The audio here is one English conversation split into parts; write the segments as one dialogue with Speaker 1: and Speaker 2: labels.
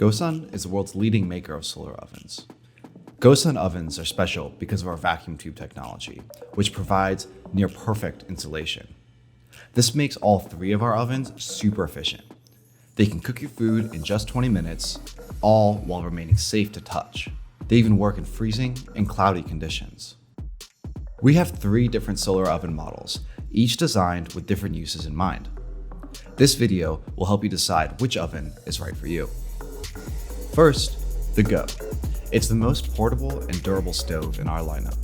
Speaker 1: GoSun is the world's leading maker of solar ovens. GoSun ovens are special because of our vacuum tube technology, which provides near perfect insulation. This makes all three of our ovens super efficient. They can cook your food in just 20 minutes, all while remaining safe to touch. They even work in freezing and cloudy conditions. We have 3 different solar oven models, each designed with different uses in mind. This video will help you decide which oven is right for you. First, the Go. It's the most portable and durable stove in our lineup.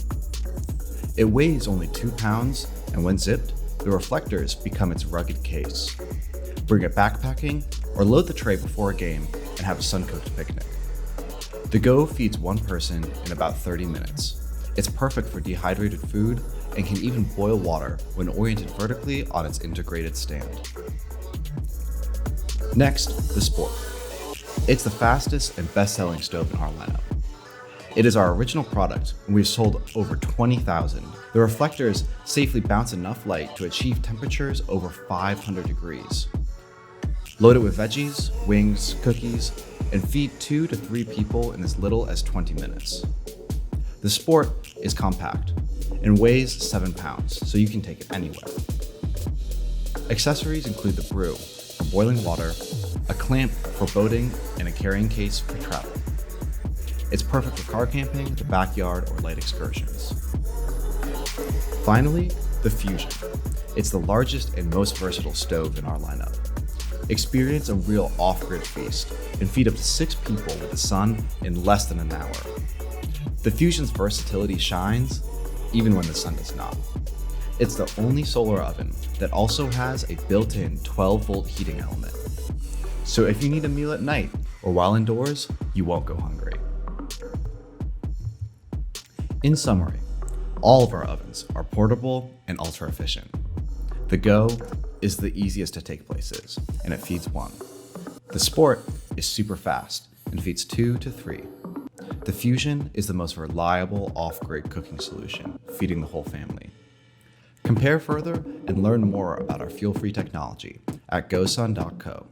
Speaker 1: It weighs only 2 pounds, and when zipped, the reflectors become its rugged case. Bring it backpacking or load the tray before a game and have a sun-cooked picnic. The Go feeds one person in about 30 minutes. It's perfect for dehydrated food and can even boil water when oriented vertically on its integrated stand. Next, the Sport. It's the fastest and best-selling stove in our lineup. It is our original product, and we've sold over 20,000. The reflectors safely bounce enough light to achieve temperatures over 500 degrees. Load it with veggies, wings, cookies, and feed 2 to 3 people in as little as 20 minutes. The Sport is compact and weighs 7 pounds, so you can take it anywhere. Accessories include the brew for boiling water, a clamp for boating, and a carrying case for travel. It's perfect for car camping, the backyard, or light excursions. Finally, the Fusion. It's the largest and most versatile stove in our lineup. Experience a real off-grid feast and feed up to 6 people with the sun in less than an hour. The Fusion's versatility shines even when the sun does not. It's the only solar oven that also has a built-in 12-volt heating element. So if you need a meal at night or while indoors, you won't go hungry. In summary, all of our ovens are portable and ultra efficient. The Go is the easiest to take places, and it feeds 1. The Sport is super fast and feeds 2 to 3. The Fusion is the most reliable off-grid cooking solution, feeding the whole family. Compare further and learn more about our fuel-free technology at gosun.co.